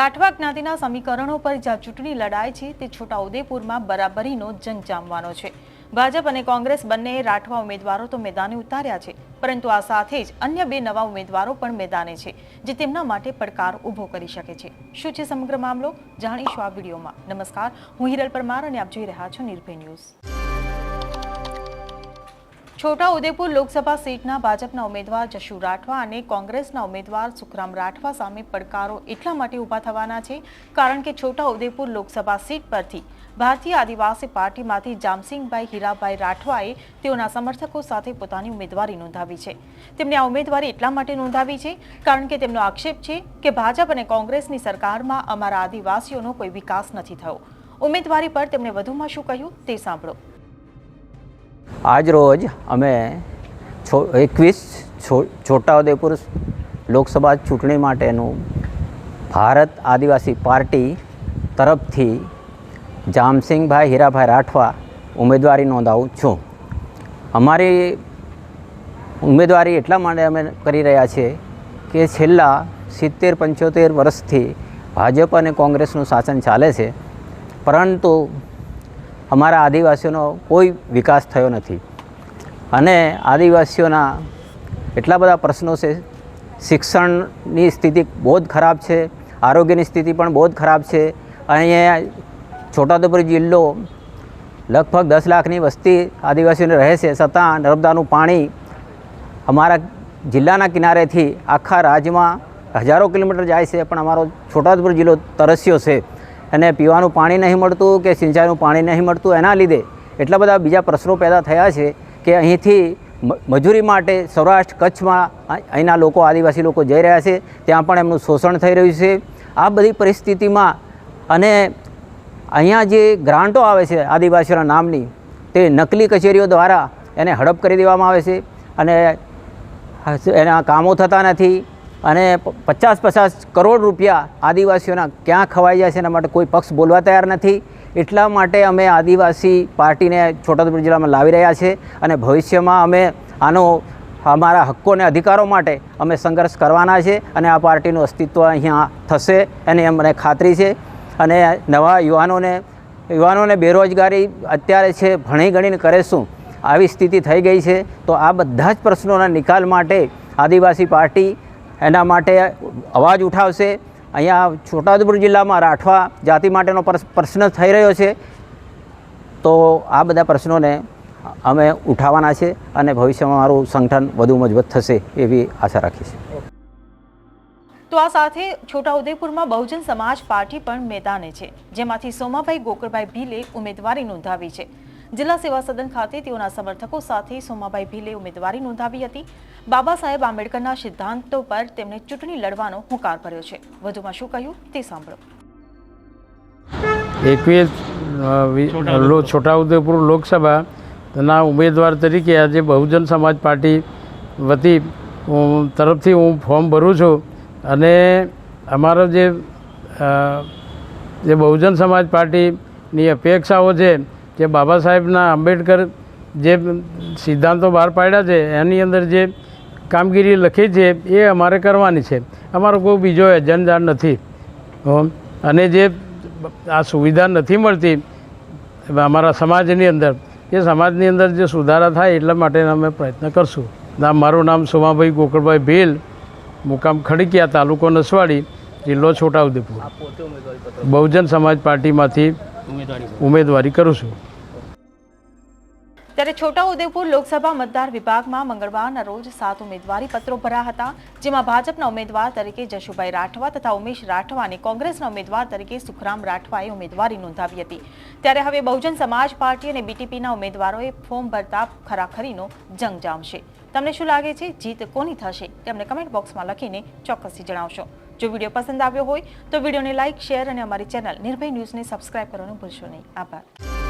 રાઠવા જ્ઞાતિના સમીકરણો પર જ્યાં ચૂંટણી લડાય છે તે છોટાઉદેપુરમાં બરાબરીનો જંગ જામવાનો છે। ભાજપ અને કોંગ્રેસ બંને રાઠવા ઉમેદવારો તો મેદાને ઉતાર્યા છે, પરંતુ આ સાથે જ અન્ય બે નવા ઉમેદવારો પણ મેદાને છે, જે તેમના માટે પડકાર ઊભો કરી શકે છે। શું છે સમગ્ર મામલો, જાણીશું આ વિડીયોમાં। નમસ્કાર, હું હિરલ પરમાર અને આપ જોઈ રહ્યા છો નિર્ભય ન્યૂઝ। છોટાઉદેપુર લોકસભા સીટના ભાજપના ઉમેદવાર જશુ રાઠવા અને કોંગ્રેસના ઉમેદવાર સુખરામ રાઠવા સામે પડકારો એટલા માટે ઊભા થવાના છે કારણ કે છોટાઉદેપુર લોકસભા સીટ પરથી ભારતીય આદિવાસી પાર્ટીમાંથી જામસિંગભાઈ હીરાભાઈ રાઠવાએ તેઓના સમર્થકો સાથે પોતાની ઉમેદવારી નોંધાવી છે। તેમણે આ ઉમેદવારી એટલા માટે નોંધાવી છે કારણ કે તેમનો આક્ષેપ છે કે ભાજપ અને કોંગ્રેસની સરકારમાં અમારા આદિવાસીઓનો કોઈ વિકાસ નથી થયો। ઉમેદવારી પર તેમણે વધુમાં શું કહ્યું તે સાંભળો। आज रोज अमे 21 छोटाउदेपुर लोकसभा चूंटणी माटेनु भारत आदिवासी पार्टी तरफथी जामसिंगभाई हीराभाई राठवा उम्मीदवारी नोंधावुं छुं। अमारी उम्मीदवारी एटला माटे अमे करी रह्या छीए के छेल्ला 70-75 वर्षथी भाजप अने कोंग्रेसनुं शासन चाले छे, परंतु अमारा आदिवासीओनो कोई विकास थयो नथी अने आदिवासीओना एटला बधा प्रश्नों छे। शिक्षणनी स्थिति बहुत खराब है, आरोग्यनी स्थिति पण बहुत खराब है। अहींया छोटाउदेपुर जिल्लो लगभग 10 लाखनी वस्ती आदिवासीओने रहे छे, छतां नर्मदानुं पाणी अमारा जिल्लाना किनारेथी आखा राज्यमां हजारों किलोमीटर जाय छे, पण अमारो छोटाउदेपुर जिल्लो तरस्यो छे અને પીવાનું પાણી નહીં મળતું કે સિંચાઈનું પાણી નહીં મળતું। એના લીધે એટલા બધા બીજા પ્રશ્નો પેદા થયા છે કે અહીંથી મજૂરી માટે સૌરાષ્ટ્ર કચ્છમાં અહીંના લોકો આદિવાસી લોકો જઈ રહ્યા છે, ત્યાં પણ એમનું શોષણ થઈ રહ્યું છે। આ બધી પરિસ્થિતિમાં અને અહીંયા જે ગ્રાન્ટો આવે છે આદિવાસીઓના નામની, તે નકલી કચેરીઓ દ્વારા એને હડપ કરી દેવામાં આવે છે અને એના કામો થતા નથી અને 50-50 કરોડ રૂપિયા આદિવાસીઓના ક્યાં ખવાઈ જાય છે એના માટે કોઈ પક્ષ બોલવા તૈયાર નથી। એટલા માટે અમે આદિવાસી પાર્ટીને છોટાઉદેપુર જિલ્લામાં લાવી રહ્યા છે અને ભવિષ્યમાં અમે આનો અમારા હક્કો અને અધિકારો માટે અમે સંઘર્ષ કરવાના છે અને આ પાર્ટીનું અસ્તિત્વ અહીંયા થશે એની અમને ખાતરી છે। અને નવા યુવાનોને બેરોજગારી અત્યારે છે, ભણી ગણીને કરે શું આવી સ્થિતિ થઈ ગઈ છે। તો આ બધા જ પ્રશ્નોના નિકાલ માટે આદિવાસી પાર્ટી એના માટે અવાજ ઉઠાવશે। અહીંયા છોટાઉદેપુર જિલ્લામાં રાઠવા જાતિ માટેનો પ્રશ્ન થઈ રહ્યો છે, તો આ બધા પ્રશ્નોને અમે ઉઠાવવાના છે અને ભવિષ્યમાં મારું સંગઠન વધુ મજબૂત થશે એવી આશા રાખીએ છીએ। તો આ સાથે છોટાઉદેપુરમાં બહુજન સમાજ પાર્ટી પણ મેદાને છે, જેમાંથી સોમાભાઈ ગોકળભાઈ ભીલે ઉમેદવારી નોંધાવી છે। જિલ્લા સેવા સદન ખાતે તેઓના સમર્થકો સાથે સોમાભાઈ ભીલે ઉમેદવારી નોંધાવી હતી। બાબા સાહેબ આંબેડકરના સિદ્ધાંતો પર તેમણે ચૂંટણી લડવાનો હુંકાર કર્યો છે। વધુમાં શું કહ્યું તે સાંભળો। 21 છોટાઉદેપુર લોકસભાના ઉમેદવાર તરીકે આજે બહુજન સમાજ પાર્ટી વતી તરફથી હું ફોર્મ ભરું છું અને અમારો જે બહુજન સમાજ પાર્ટીની અપેક્ષાઓ છે કે બાબા સાહેબના આંબેડકર જે સિદ્ધાંતો બહાર પાડ્યા છે એની અંદર જે કામગીરી લખી છે એ અમારે કરવાની છે। અમારો કોઈ બીજો એજન્ડા નથી અને જે આ સુવિધા નથી મળતી અમારા સમાજની અંદર, એ સમાજની અંદર જે સુધારા થાય એટલા માટે અમે પ્રયત્ન કરશું। મારું નામ સોમાભાઈ ગોકળભાઈ ભીલ, મુકામ ખડકિયા, તાલુકો નસવાડી, જિલ્લો છોટાઉદેપુર, બહુજન સમાજ પાર્ટીમાંથી ઉમેદવારી કરું છું। ત્યારે છોટાઉદેપુર લોકસભા મતદાર વિભાગમાં મંગળવારના રોજ 7 ઉમેદવારી પત્રો ભર્યા હતા, જેમાં ભાજપના ઉમેદવાર તરીકે જશુભાઈ રાઠવા તથા ઉમેશ રાઠવા અને કોંગ્રેસના ઉમેદવાર તરીકે સુખરામ રાઠવાએ ઉમેદવારી નોંધાવી હતી। ત્યારે હવે બહુજન સમાજ પાર્ટી અને બીટીપીના ઉમેદવારોએ ફોર્મ ભરતા ખરાખરીનો જંગ જામશે। તમને શું લાગે છે, જીત કોની થશે તેમને કમેન્ટ બોક્સમાં લખીને ચોક્કસથી જણાવશો। જો વિડીયો પસંદ આવ્યો હોય તો વિડીયોને લાઇક, શેર અને અમારી ચેનલ નિર્ભય ન્યૂઝને સબસ્ક્રાઇબ કરવાનું ભૂલશો નહીં। આભાર।